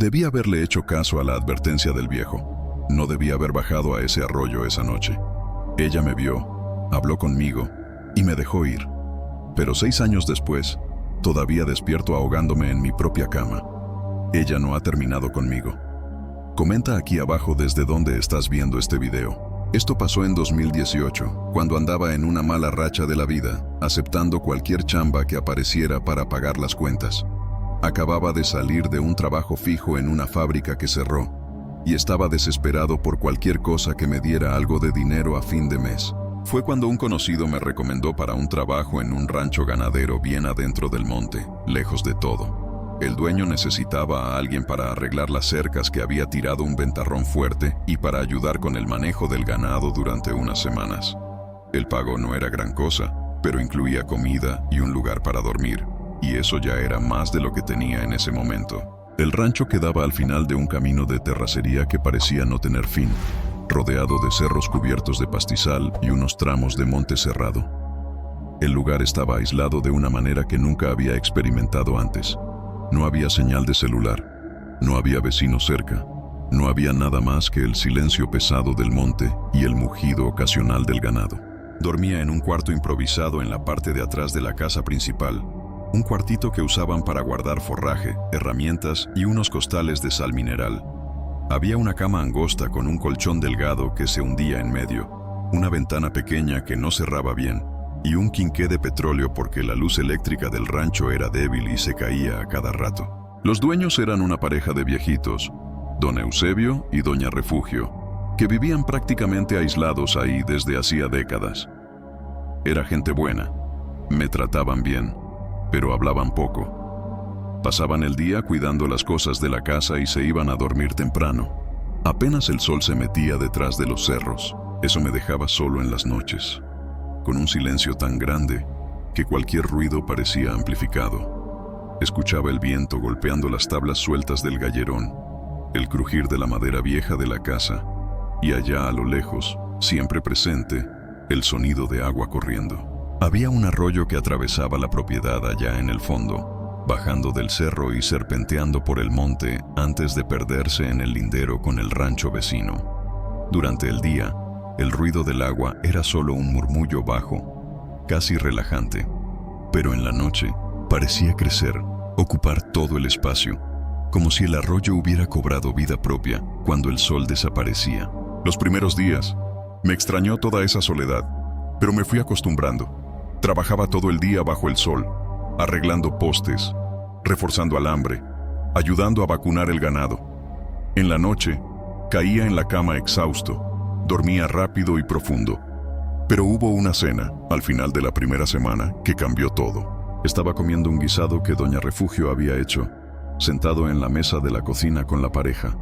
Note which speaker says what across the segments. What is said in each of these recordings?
Speaker 1: Debí haberle hecho caso a la advertencia del viejo. No debía haber bajado a ese arroyo esa noche. Ella me vio, habló conmigo y me dejó ir. Pero 6 años después, todavía despierto ahogándome en mi propia cama. Ella no ha terminado conmigo. Comenta aquí abajo desde dónde estás viendo este video. Esto pasó en 2018, cuando andaba en una mala racha de la vida, aceptando cualquier chamba que apareciera para pagar las cuentas. Acababa de salir de un trabajo fijo en una fábrica que cerró, y estaba desesperado por cualquier cosa que me diera algo de dinero a fin de mes. Fue cuando un conocido me recomendó para un trabajo en un rancho ganadero bien adentro del monte, lejos de todo. El dueño necesitaba a alguien para arreglar las cercas que había tirado un ventarrón fuerte y para ayudar con el manejo del ganado durante unas semanas. El pago no era gran cosa, pero incluía comida y un lugar para dormir, y eso ya era más de lo que tenía en ese momento. El rancho quedaba al final de un camino de terracería que parecía no tener fin, rodeado de cerros cubiertos de pastizal y unos tramos de monte cerrado. El lugar estaba aislado de una manera que nunca había experimentado antes. No había señal de celular, no había vecinos cerca, no había nada más que el silencio pesado del monte y el mugido ocasional del ganado. Dormía en un cuarto improvisado en la parte de atrás de la casa principal, un cuartito que usaban para guardar forraje, herramientas y unos costales de sal mineral. Había una cama angosta con un colchón delgado que se hundía en medio, una ventana pequeña que no cerraba bien, y un quinqué de petróleo porque la luz eléctrica del rancho era débil y se caía a cada rato. Los dueños eran una pareja de viejitos, don Eusebio y doña Refugio, que vivían prácticamente aislados ahí desde hacía décadas. Era gente buena, me trataban bien, pero hablaban poco. Pasaban el día cuidando las cosas de la casa y se iban a dormir temprano. Apenas el sol se metía detrás de los cerros, eso me dejaba solo en las noches, con un silencio tan grande que cualquier ruido parecía amplificado. Escuchaba el viento golpeando las tablas sueltas del gallerón, el crujir de la madera vieja de la casa, y allá a lo lejos, siempre presente, el sonido de agua corriendo. Había un arroyo que atravesaba la propiedad allá en el fondo, bajando del cerro y serpenteando por el monte antes de perderse en el lindero con el rancho vecino. Durante el día, el ruido del agua era solo un murmullo bajo, casi relajante, pero en la noche parecía crecer, ocupar todo el espacio, como si el arroyo hubiera cobrado vida propia cuando el sol desaparecía. Los primeros días, me extrañó toda esa soledad, pero me fui acostumbrando. Trabajaba todo el día bajo el sol, arreglando postes, reforzando alambre, ayudando a vacunar el ganado. En la noche, caía en la cama exhausto, dormía rápido y profundo. Pero hubo una cena, al final de la primera semana, que cambió todo. Estaba comiendo un guisado que doña Refugio había hecho, sentado en la mesa de la cocina con la pareja.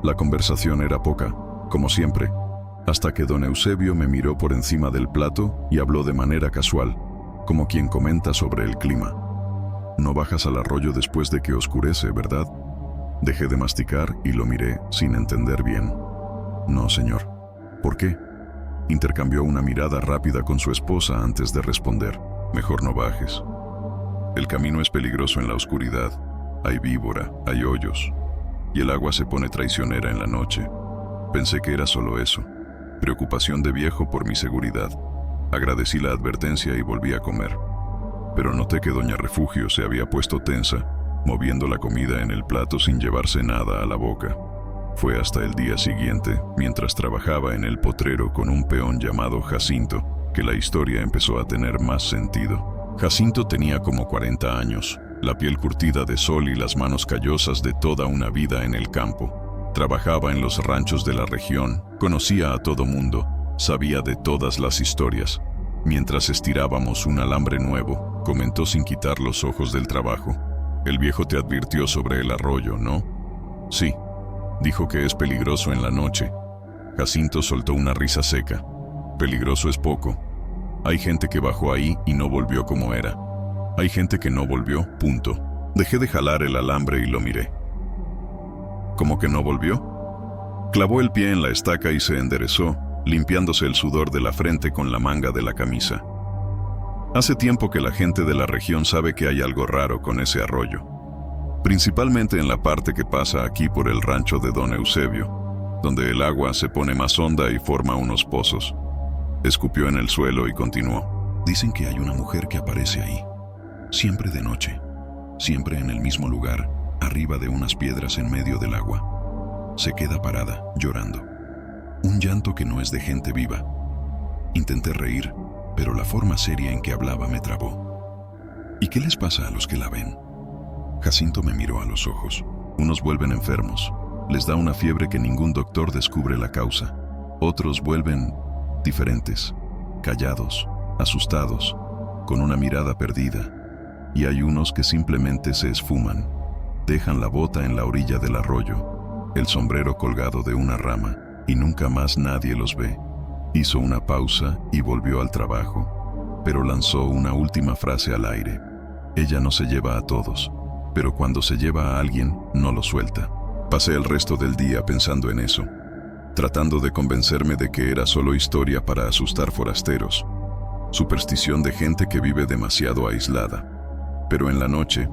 Speaker 1: La conversación era poca, como siempre, hasta que don Eusebio me miró por encima del plato y habló de manera casual, como quien comenta sobre el clima. «No bajas al arroyo después de que oscurece, ¿verdad?». Dejé de masticar y lo miré sin entender bien. «No, señor». «¿Por qué?». Intercambió una mirada rápida con su esposa antes de responder. «Mejor no bajes. El camino es peligroso en la oscuridad. Hay víbora, hay hoyos, y el agua se pone traicionera en la noche». Pensé que era solo eso, preocupación de viejo por mi seguridad. Agradecí la advertencia y volví a comer. Pero noté que doña Refugio se había puesto tensa, moviendo la comida en el plato sin llevarse nada a la boca. Fue hasta el día siguiente, mientras trabajaba en el potrero con un peón llamado Jacinto, que la historia empezó a tener más sentido. Jacinto tenía como 40 años, la piel curtida de sol y las manos callosas de toda una vida en el campo. Trabajaba en los ranchos de la región, conocía a todo mundo, sabía de todas las historias. Mientras estirábamos un alambre nuevo, comentó sin quitar los ojos del trabajo. «El viejo te advirtió sobre el arroyo, ¿no?». «Sí, dijo que es peligroso en la noche». Jacinto soltó una risa seca. «Peligroso es poco. Hay gente que bajó ahí y no volvió como era. Hay gente que no volvió, punto». Dejé de jalar el alambre y lo miré. ¿Cómo que no volvió? Clavó el pie en la estaca y se enderezó, limpiándose el sudor de la frente con la manga de la camisa. Hace tiempo que la gente de la región sabe que hay algo raro con ese arroyo. principalmente en la parte que pasa aquí por el rancho de Don Eusebio, donde el agua se pone más honda y forma unos pozos. Escupió en el suelo y continuó. Dicen que hay una mujer que aparece ahí, siempre de noche, siempre en el mismo lugar, arriba de unas piedras en medio del agua. Se queda parada, llorando. Un llanto que no es de gente viva. Intenté reír, pero la forma seria en que hablaba me trabó. ¿Y qué les pasa a los que la ven? Jacinto me miró a los ojos. Unos vuelven enfermos. Les da una fiebre que ningún doctor descubre la causa. Otros vuelven diferentes, callados, asustados, con una mirada perdida. Y hay unos que simplemente se esfuman. Dejan la bota en la orilla del arroyo, el sombrero colgado de una rama, y nunca más nadie los ve. Hizo una pausa y volvió al trabajo, pero lanzó una última frase al aire. Ella no se lleva a todos, pero cuando se lleva a alguien, no lo suelta. Pasé el resto del día pensando en eso, tratando de convencerme de que era solo historia para asustar forasteros, superstición de gente que vive demasiado aislada. Pero en la noche,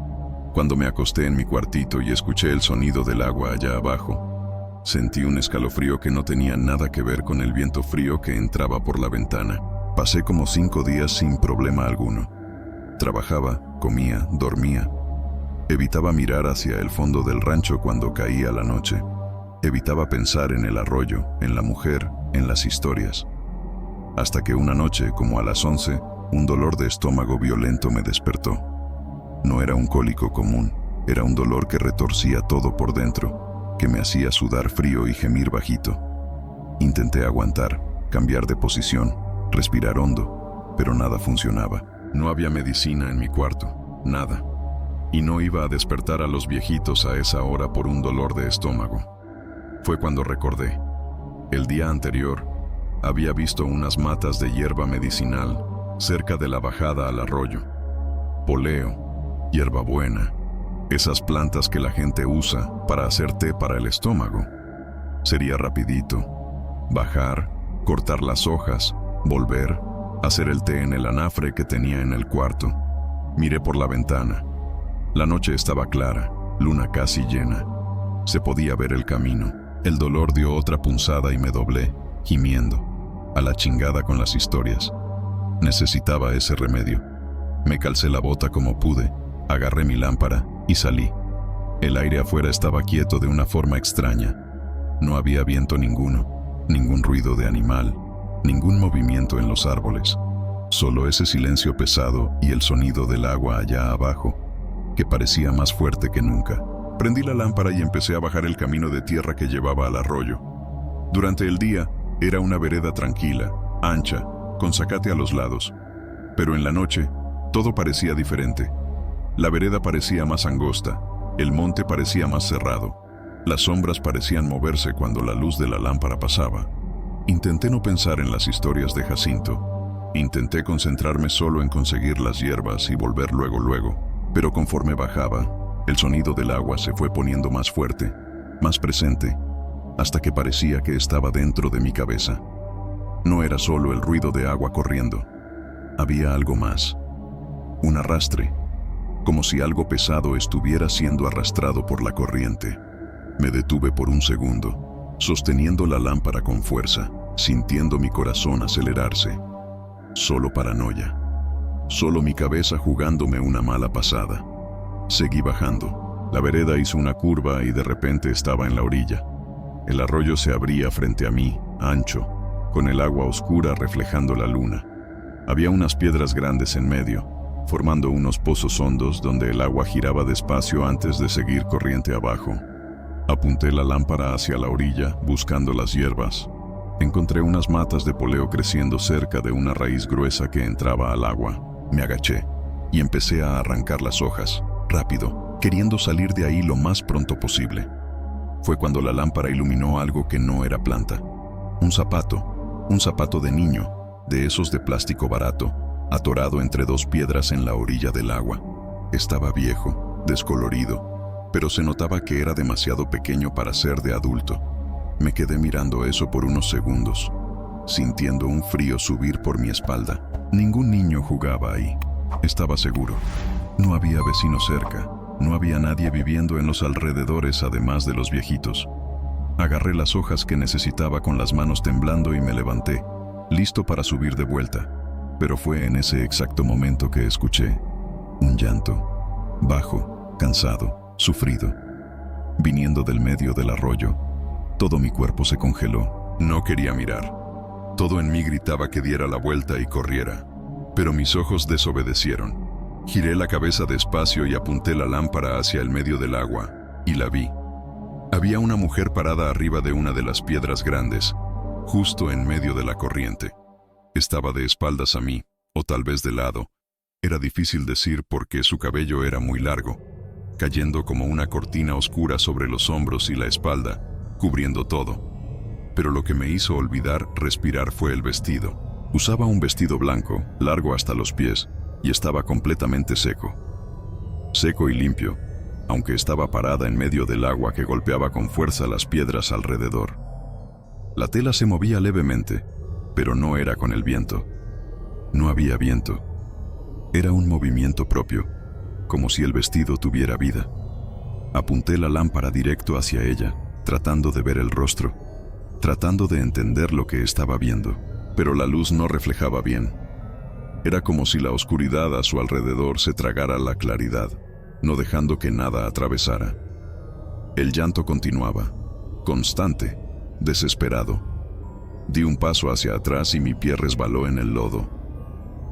Speaker 1: cuando me acosté en mi cuartito y escuché el sonido del agua allá abajo, sentí un escalofrío que no tenía nada que ver con el viento frío que entraba por la ventana. Pasé como 5 días sin problema alguno. Trabajaba, comía, dormía. Evitaba mirar hacia el fondo del rancho cuando caía la noche. Evitaba pensar en el arroyo, en la mujer, en las historias. Hasta que una noche, como a las 11, un dolor de estómago violento me despertó. No era un cólico común, era un dolor que retorcía todo por dentro, que me hacía sudar frío y gemir bajito. Intenté aguantar, cambiar de posición, respirar hondo, pero nada funcionaba. No había medicina en mi cuarto, nada. Y no iba a despertar a los viejitos a esa hora por un dolor de estómago. Fue cuando recordé. El día anterior, había visto unas matas de hierba medicinal cerca de la bajada al arroyo. Poleo, hierbabuena, esas plantas que la gente usa para hacer té para el estómago. Sería rapidito. Bajar, cortar las hojas, volver, hacer el té en el anafre que tenía en el cuarto. Miré por la ventana. La noche estaba clara, luna casi llena. Se podía ver el camino. El dolor dio otra punzada y me doblé, gimiendo. A la chingada con las historias. Necesitaba ese remedio. Me calcé la bota como pude, agarré mi lámpara y salí. El aire afuera estaba quieto de una forma extraña. No había viento ninguno, ningún ruido de animal, ningún movimiento en los árboles. Solo ese silencio pesado y el sonido del agua allá abajo, que parecía más fuerte que nunca. Prendí la lámpara y empecé a bajar el camino de tierra que llevaba al arroyo. Durante el día, era una vereda tranquila, ancha, con zacate a los lados. Pero en la noche, todo parecía diferente. La vereda parecía más angosta, el monte parecía más cerrado. Las sombras parecían moverse cuando la luz de la lámpara pasaba. Intenté no pensar en las historias de Jacinto. Intenté concentrarme solo en conseguir las hierbas y volver luego. Pero conforme bajaba, el sonido del agua se fue poniendo más fuerte, más presente, hasta que parecía que estaba dentro de mi cabeza. No era solo el ruido de agua corriendo. Había algo más. Un arrastre, como si algo pesado estuviera siendo arrastrado por la corriente. Me detuve por un segundo, sosteniendo la lámpara con fuerza, sintiendo mi corazón acelerarse. Solo paranoia. Solo mi cabeza jugándome una mala pasada. Seguí bajando. La vereda hizo una curva y de repente estaba en la orilla. El arroyo se abría frente a mí, ancho, con el agua oscura reflejando la luna. Había unas piedras grandes en medio, formando unos pozos hondos donde el agua giraba despacio antes de seguir corriente abajo. Apunté la lámpara hacia la orilla, buscando las hierbas. Encontré unas matas de poleo creciendo cerca de una raíz gruesa que entraba al agua. Me agaché y empecé a arrancar las hojas, rápido, queriendo salir de ahí lo más pronto posible. Fue cuando la lámpara iluminó algo que no era planta. Un zapato de niño, de esos de plástico barato, atorado entre 2 piedras en la orilla del agua. Estaba viejo, descolorido, pero se notaba que era demasiado pequeño para ser de adulto. Me quedé mirando eso por unos segundos, sintiendo un frío subir por mi espalda. Ningún niño jugaba ahí, estaba seguro. No había vecinos cerca, No había nadie viviendo en los alrededores además de los viejitos. Agarré las hojas que necesitaba con las manos temblando y me levanté, listo para subir de vuelta. Pero fue en ese exacto momento que escuché un llanto, bajo, cansado, sufrido, viniendo del medio del arroyo. Todo mi cuerpo se congeló. No quería mirar. Todo en mí gritaba que diera la vuelta y corriera, pero mis ojos desobedecieron. Giré la cabeza despacio y apunté la lámpara hacia el medio del agua, y la vi. Había una mujer parada arriba de una de las piedras grandes, justo en medio de la corriente. Estaba de espaldas a mí, o tal vez de lado. Era difícil decir porque su cabello era muy largo, cayendo como una cortina oscura sobre los hombros y la espalda, cubriendo todo. Pero lo que me hizo olvidar respirar fue el vestido. Usaba un vestido blanco, largo hasta los pies, y estaba completamente seco. Seco y limpio, aunque estaba parada en medio del agua que golpeaba con fuerza las piedras alrededor. La tela se movía levemente, pero no era con el viento. No había viento. Era un movimiento propio, como si el vestido tuviera vida. Apunté la lámpara directo hacia ella, tratando de ver el rostro, tratando de entender lo que estaba viendo, pero la luz no reflejaba bien. Era como si la oscuridad a su alrededor se tragara la claridad, no dejando que nada atravesara. El llanto continuaba, constante, desesperado. Di un paso hacia atrás y mi pie resbaló en el lodo.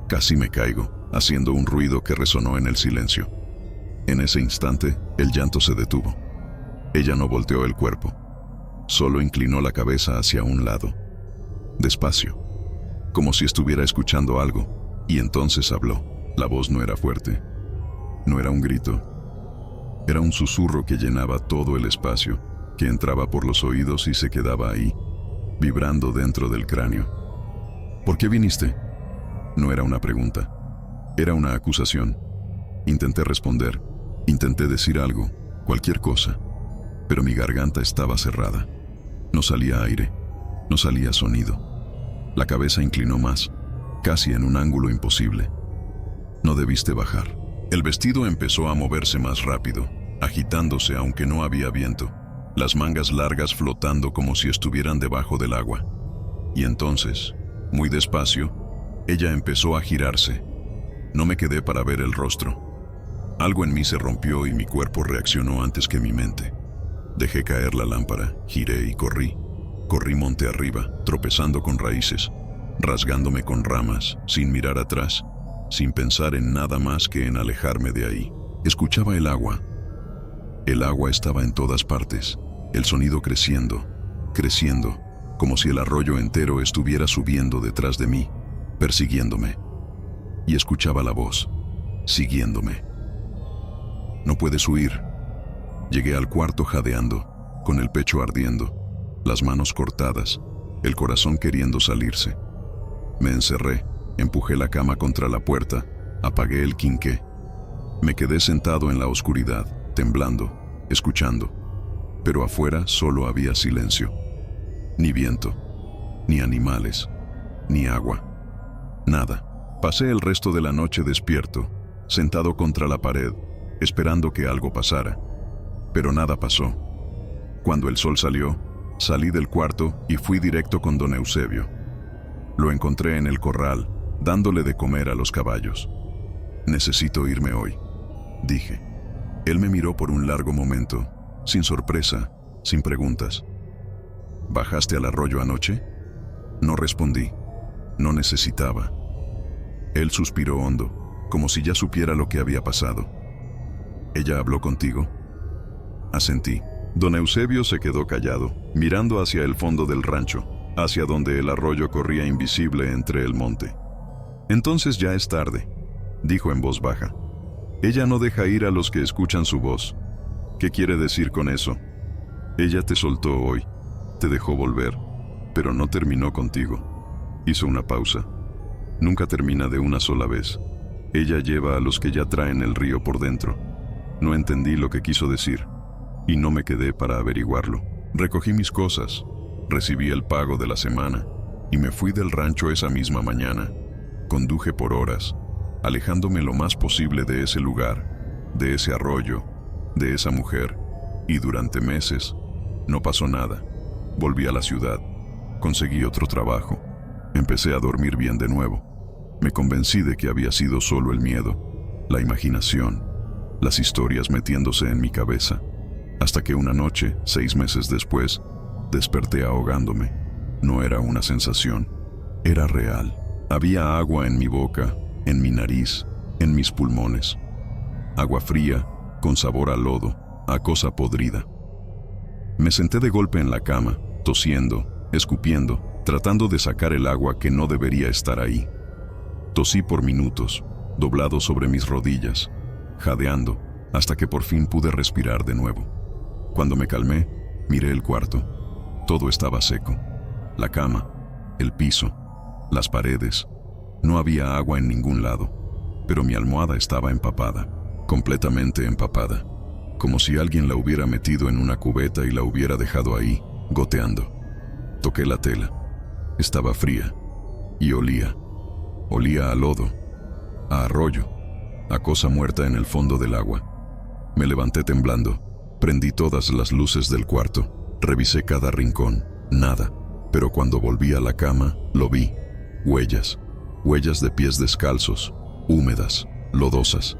Speaker 1: Casi me caigo, haciendo un ruido que resonó en el silencio. En ese instante, el llanto se detuvo. Ella no volteó el cuerpo, solo inclinó la cabeza hacia un lado, despacio, como si estuviera escuchando algo, y entonces habló. La voz no era fuerte, no era un grito, era un susurro que llenaba todo el espacio, que entraba por los oídos y se quedaba ahí, vibrando dentro del cráneo. ¿Por qué viniste? No era una pregunta, era una acusación. Intenté responder, intenté decir algo, cualquier cosa, pero mi garganta estaba cerrada. No salía aire, no salía sonido. La cabeza inclinó más, casi en un ángulo imposible. No debiste bajar. El vestido empezó a moverse más rápido, agitándose aunque no había viento, las mangas largas flotando como si estuvieran debajo del agua. Y entonces, muy despacio, ella empezó a girarse. No me quedé para ver el rostro. Algo en mí se rompió y mi cuerpo reaccionó antes que mi mente. Dejé caer la lámpara, giré y corrí. Corrí monte arriba, tropezando con raíces, rasgándome con ramas, sin mirar atrás, sin pensar en nada más que en alejarme de ahí. Escuchaba el agua. El agua estaba en todas partes, el sonido creciendo, creciendo, como si el arroyo entero estuviera subiendo detrás de mí, persiguiéndome. Y escuchaba la voz, siguiéndome. No puedes huir. Llegué al cuarto jadeando, con el pecho ardiendo, las manos cortadas, el corazón queriendo salirse. Me encerré, empujé la cama contra la puerta, apagué el quinqué. Me quedé sentado en la oscuridad, temblando, escuchando. Pero afuera solo había silencio. Ni viento, ni animales, ni agua. Nada. Pasé el resto de la noche despierto, sentado contra la pared, esperando que algo pasara. Pero nada pasó. Cuando el sol salió, salí del cuarto y fui directo con don Eusebio. Lo encontré en el corral, dándole de comer a los caballos. Necesito irme hoy, dije. Él me miró por un largo momento, sin sorpresa, sin preguntas. ¿Bajaste al arroyo anoche? No respondí. No necesitaba. Él suspiró hondo, como si ya supiera lo que había pasado. ¿Ella habló contigo? Asentí. Don Eusebio se quedó callado, mirando hacia el fondo del rancho, hacia donde el arroyo corría invisible entre el monte. Entonces ya es tarde, dijo en voz baja. Ella no deja ir a los que escuchan su voz. ¿Qué quiere decir con eso? Ella te soltó hoy, te dejó volver, pero no terminó contigo. Hizo una pausa. Nunca termina de una sola vez. Ella lleva a los que ya traen el río por dentro. No entendí lo que quiso decir, y no me quedé para averiguarlo. Recogí mis cosas, recibí el pago de la semana, y me fui del rancho esa misma mañana. Conduje por horas, alejándome lo más posible de ese lugar, de ese arroyo, de esa mujer, y durante meses no pasó nada. Volví a la ciudad, conseguí otro trabajo, empecé a dormir bien de nuevo. Me convencí de que había sido solo el miedo, la imaginación, las historias metiéndose en mi cabeza, hasta que una noche, 6 meses después, desperté ahogándome. No era una sensación, era real. Había agua en mi boca, en mi nariz, en mis pulmones. Agua fría, con sabor a lodo, a cosa podrida. Me senté de golpe en la cama, tosiendo, escupiendo, tratando de sacar el agua que no debería estar ahí. Tosí por minutos, doblado sobre mis rodillas, jadeando, hasta que por fin pude respirar de nuevo. Cuando me calmé, miré el cuarto. Todo estaba seco. La cama, el piso, las paredes. No había agua en ningún lado, pero mi almohada estaba empapada, completamente empapada, como si alguien la hubiera metido en una cubeta y la hubiera dejado ahí, goteando. Toqué la tela. Estaba fría y olía a lodo, a arroyo, a cosa muerta en el fondo del agua. Me levanté temblando, prendí todas las luces del cuarto, revisé cada rincón, nada, pero cuando volví a la cama, lo vi. Huellas de pies descalzos, húmedas, lodosas.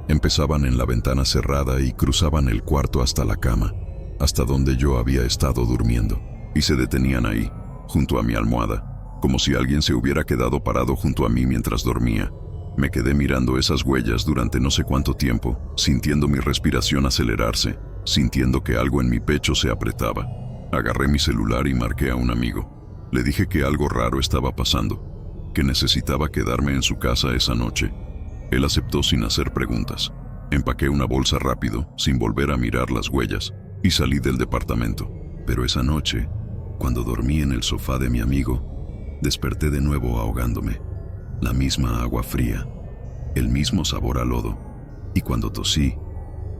Speaker 1: Empezaban en la ventana cerrada y cruzaban el cuarto hasta la cama, hasta donde yo había estado durmiendo, y se detenían ahí, junto a mi almohada, como si alguien se hubiera quedado parado junto a mí mientras dormía. Me quedé mirando esas huellas durante no sé cuánto tiempo, sintiendo mi respiración acelerarse, sintiendo que algo en mi pecho se apretaba. Agarré mi celular y marqué a un amigo. Le dije que algo raro estaba pasando, que necesitaba quedarme en su casa esa noche. Él aceptó sin hacer preguntas. Empaqué una bolsa rápido, sin volver a mirar las huellas, y salí del departamento. Pero esa noche, cuando dormí en el sofá de mi amigo, desperté de nuevo ahogándome. La misma agua fría, el mismo sabor a lodo. Y cuando tosí,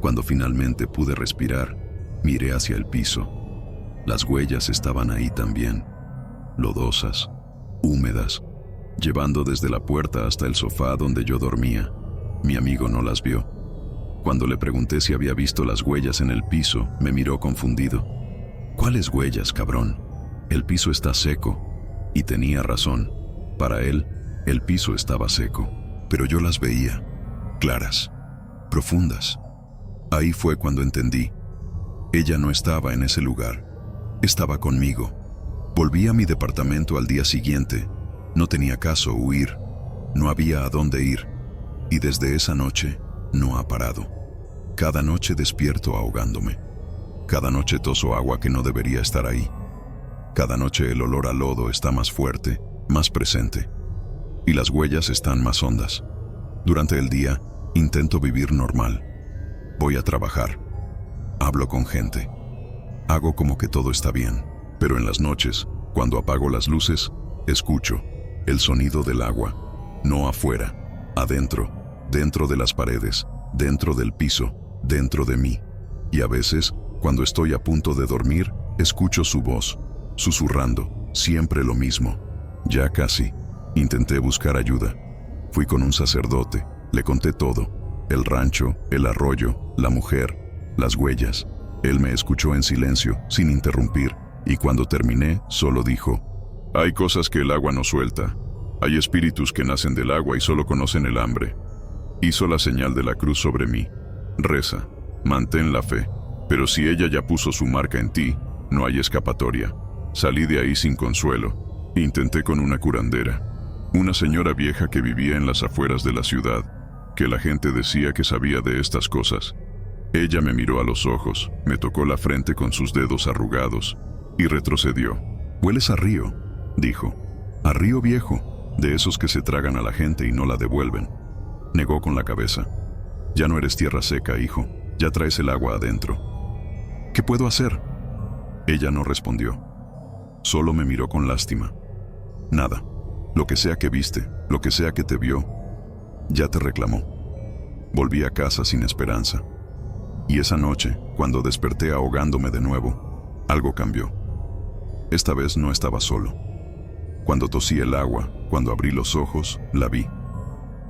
Speaker 1: cuando finalmente pude respirar, miré hacia el piso. Las huellas estaban ahí también, lodosas, húmedas, llevando desde la puerta hasta el sofá donde yo dormía. Mi amigo no las vio. Cuando le pregunté si había visto las huellas en el piso, me miró confundido. ¿Cuáles huellas, cabrón? El piso está seco. Y tenía razón. Para él, el piso estaba seco, pero yo las veía, claras, profundas. Ahí fue cuando entendí. Ella no estaba en ese lugar. Estaba conmigo. Volví a mi departamento al día siguiente. No tenía caso huir. No había a dónde ir. Y desde esa noche, no ha parado. Cada noche despierto ahogándome. Cada noche toso agua que no debería estar ahí. Cada noche el olor a lodo está más fuerte, más presente. Y las huellas están más hondas. Durante el día, intento vivir normal. Voy a trabajar. Hablo con gente. Hago como que todo está bien. Pero en las noches, cuando apago las luces, escucho el sonido del agua. No afuera, adentro, dentro de las paredes, dentro del piso, dentro de mí. Y a veces, cuando estoy a punto de dormir, escucho su voz, susurrando, siempre lo mismo. Ya casi. Intenté buscar ayuda. Fui con un sacerdote, le conté todo. El rancho, el arroyo, la mujer, las huellas. Él me escuchó en silencio, sin interrumpir, y cuando terminé, solo dijo: hay cosas que el agua no suelta. Hay espíritus que nacen del agua y solo conocen el hambre. Hizo la señal de la cruz sobre mí. Reza, mantén la fe. Pero si ella ya puso su marca en ti, no hay escapatoria. Salí de ahí sin consuelo. Intenté con una curandera. Una señora vieja que vivía en las afueras de la ciudad, que la gente decía que sabía de estas cosas. Ella me miró a los ojos, me tocó la frente con sus dedos arrugados y retrocedió. «Hueles a río», dijo. «A río viejo, de esos que se tragan a la gente y no la devuelven». Negó con la cabeza. «Ya no eres tierra seca, hijo, ya traes el agua adentro». «¿Qué puedo hacer?». Ella no respondió. Solo me miró con lástima. «Nada. Lo que sea que viste, lo que sea que te vio, ya te reclamó». Volví a casa sin esperanza. Y esa noche, cuando desperté ahogándome de nuevo, algo cambió. Esta vez no estaba solo. Cuando tosí el agua, cuando abrí los ojos, la vi.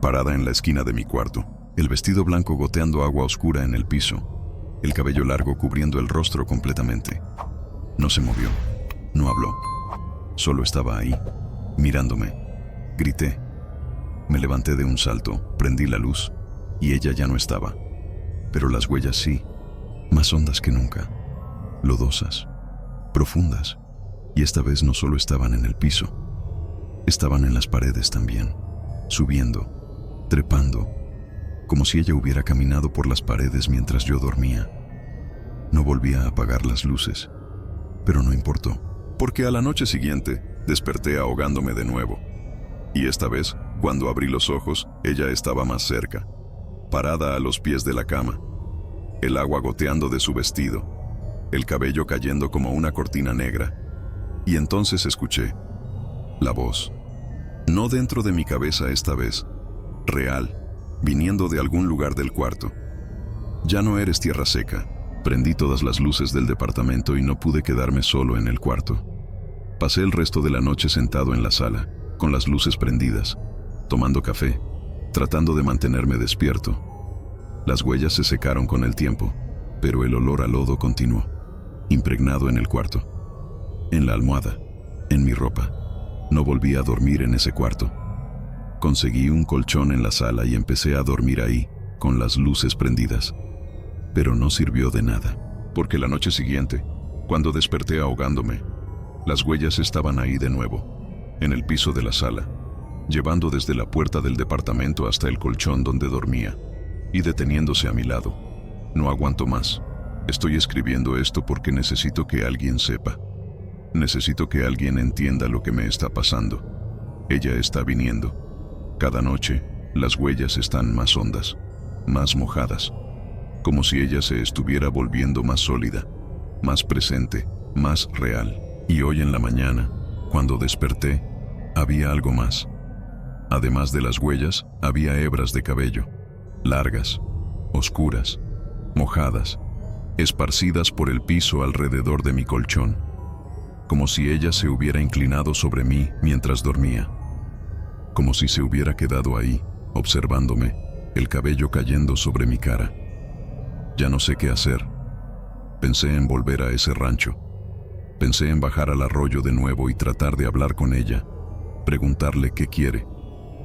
Speaker 1: Parada en la esquina de mi cuarto, el vestido blanco goteando agua oscura en el piso. el cabello largo cubriendo el rostro completamente. No se movió, no habló, solo estaba ahí, mirándome. Grité. Me levanté de un salto, prendí la luz, y ella ya no estaba. Pero las huellas sí, más hondas que nunca, lodosas, profundas, y esta vez no solo estaban en el piso, estaban en las paredes también, subiendo, trepando, como si ella hubiera caminado por las paredes mientras yo dormía. No volví a apagar las luces, pero no importó, porque a la noche siguiente desperté ahogándome de nuevo. Y esta vez, cuando abrí los ojos, ella estaba más cerca, parada a los pies de la cama, el agua goteando de su vestido, el cabello cayendo como una cortina negra. Y entonces escuché la voz, no dentro de mi cabeza esta vez, real, viniendo de algún lugar del cuarto. Ya no eres tierra seca. Prendí todas las luces del departamento y no pude quedarme solo en el cuarto. Pasé el resto de la noche sentado en la sala, con las luces prendidas, tomando café, tratando de mantenerme despierto. Las huellas se secaron con el tiempo, pero el olor a lodo continuó, impregnado en el cuarto, en la almohada, en mi ropa. No volví a dormir en ese cuarto. Conseguí un colchón en la sala y empecé a dormir ahí, con las luces prendidas. Pero no sirvió de nada, porque la noche siguiente, cuando desperté ahogándome, las huellas estaban ahí de nuevo, en el piso de la sala, llevando desde la puerta del departamento hasta el colchón donde dormía, y deteniéndose a mi lado. No aguanto más. Estoy escribiendo esto porque necesito que alguien sepa. Necesito que alguien entienda lo que me está pasando. Ella está viniendo. Cada noche, las huellas están más hondas, más mojadas, como si ella se estuviera volviendo más sólida, más presente, más real. Y hoy en la mañana, cuando desperté, había algo más. Además de las huellas, había hebras de cabello, largas, oscuras, mojadas, esparcidas por el piso alrededor de mi colchón, como si ella se hubiera inclinado sobre mí mientras dormía, como si se hubiera quedado ahí, observándome, el cabello cayendo sobre mi cara. Ya no sé qué hacer. Pensé en volver a ese rancho. Pensé en bajar al arroyo de nuevo y tratar de hablar con ella, preguntarle qué quiere,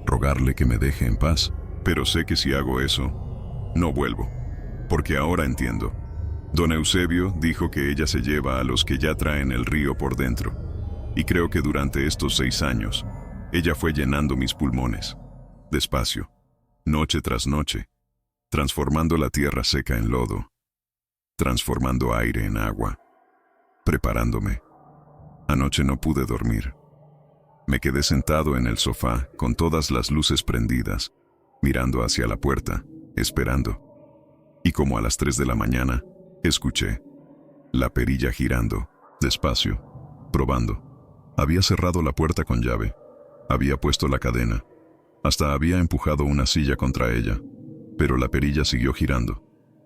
Speaker 1: rogarle que me deje en paz. Pero sé que si hago eso, no vuelvo, porque ahora entiendo. Don Eusebio dijo que ella se lleva a los que ya traen el río por dentro, y creo que durante estos 6 años, ella fue llenando mis pulmones, despacio, noche tras noche, transformando la tierra seca en lodo, transformando aire en agua, preparándome. Anoche no pude dormir. Me quedé sentado en el sofá con todas las luces prendidas, mirando hacia la puerta, esperando. Y como a las 3 de la mañana, escuché la perilla girando, despacio, probando. Había cerrado la puerta con llave, había puesto la cadena, hasta había empujado una silla contra ella, pero la perilla siguió girando.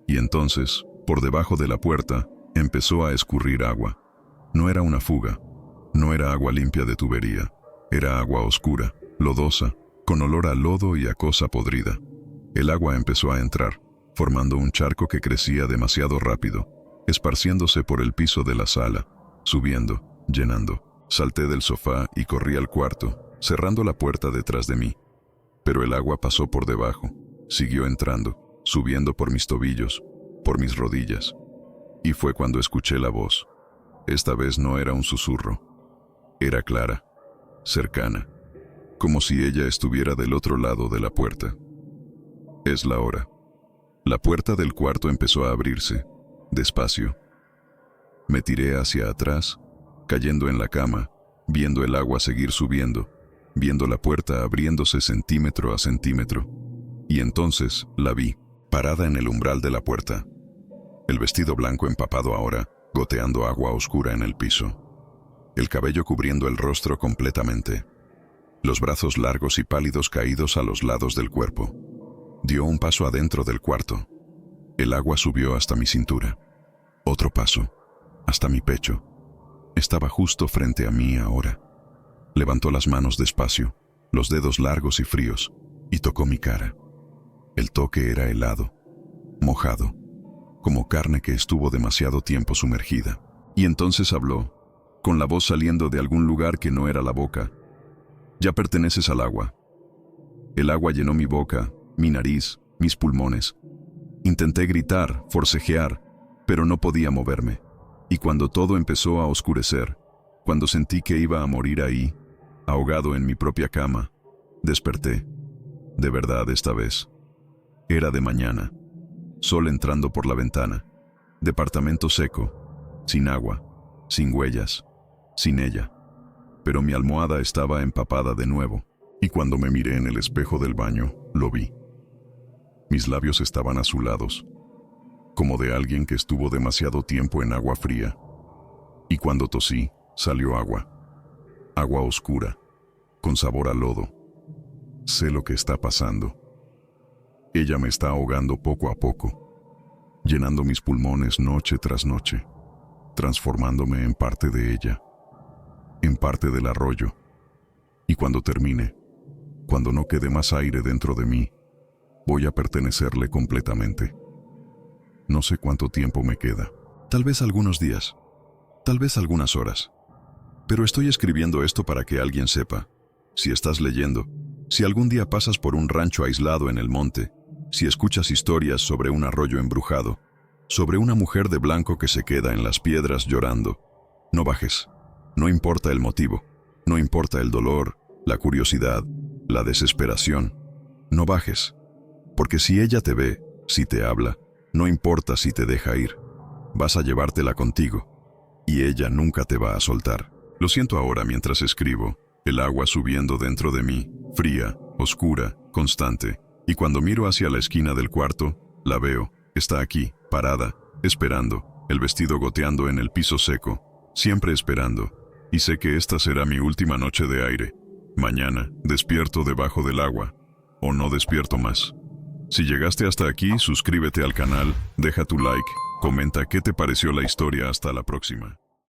Speaker 1: Y entonces, por debajo de la puerta, empezó a escurrir agua. No era una fuga, no era agua limpia de tubería, era agua oscura, lodosa, con olor a lodo y a cosa podrida. El agua empezó a entrar, formando un charco que crecía demasiado rápido, esparciéndose por el piso de la sala, subiendo, llenando. Salté del sofá y corrí al cuarto, cerrando la puerta detrás de mí. Pero el agua pasó por debajo, siguió entrando, subiendo por mis tobillos, por mis rodillas. Y fue cuando escuché la voz. Esta vez no era un susurro. Era clara, cercana, como si ella estuviera del otro lado de la puerta. Es la hora. La puerta del cuarto empezó a abrirse, despacio. Me tiré hacia atrás, cayendo en la cama, viendo el agua seguir subiendo, viendo la puerta abriéndose centímetro a centímetro. Y entonces la vi, parada en el umbral de la puerta. El vestido blanco empapado ahora, goteando agua oscura en el piso. El cabello cubriendo el rostro completamente. Los brazos largos y pálidos caídos a los lados del cuerpo. Dio un paso adentro del cuarto. El agua subió hasta mi cintura. Otro paso, hasta mi pecho. Estaba justo frente a mí ahora. Levantó las manos despacio, los dedos largos y fríos, y tocó mi cara. El toque era helado, mojado, como carne que estuvo demasiado tiempo sumergida. Y entonces habló, con la voz saliendo de algún lugar que no era la boca. Ya perteneces al agua. El agua llenó mi boca, mi nariz, mis pulmones. Intenté gritar, forcejear, pero no podía moverme. Y cuando todo empezó a oscurecer, cuando sentí que iba a morir ahí, ahogado en mi propia cama, desperté. De verdad esta vez. Era de mañana. Sol entrando por la ventana. Departamento seco, sin agua, sin huellas, sin ella. Pero mi almohada estaba empapada de nuevo, y cuando me miré en el espejo del baño, lo vi. Mis labios estaban azulados, como de alguien que estuvo demasiado tiempo en agua fría. Y cuando tosí, salió agua. Agua oscura, con sabor a lodo. Sé lo que está pasando. Ella me está ahogando poco a poco, llenando mis pulmones noche tras noche, transformándome en parte de ella, en parte del arroyo. Y cuando termine, cuando no quede más aire dentro de mí, voy a pertenecerle completamente. No sé cuánto tiempo me queda. Tal vez algunos días, tal vez algunas horas. Pero estoy escribiendo esto para que alguien sepa. Si estás leyendo, si algún día pasas por un rancho aislado en el monte, si escuchas historias sobre un arroyo embrujado, sobre una mujer de blanco que se queda en las piedras llorando, no bajes. No importa el motivo, no importa el dolor, la curiosidad, la desesperación. No bajes. Porque si ella te ve, si te habla, no importa si te deja ir, vas a llevártela contigo, y ella nunca te va a soltar. Lo siento ahora mientras escribo, el agua subiendo dentro de mí, fría, oscura, constante, y cuando miro hacia la esquina del cuarto, la veo, está aquí, parada, esperando, el vestido goteando en el piso seco, siempre esperando, y sé que esta será mi última noche de aire. Mañana, despierto debajo del agua, o no despierto más. Si llegaste hasta aquí, suscríbete al canal, deja tu like, comenta qué te pareció la historia. Hasta la próxima.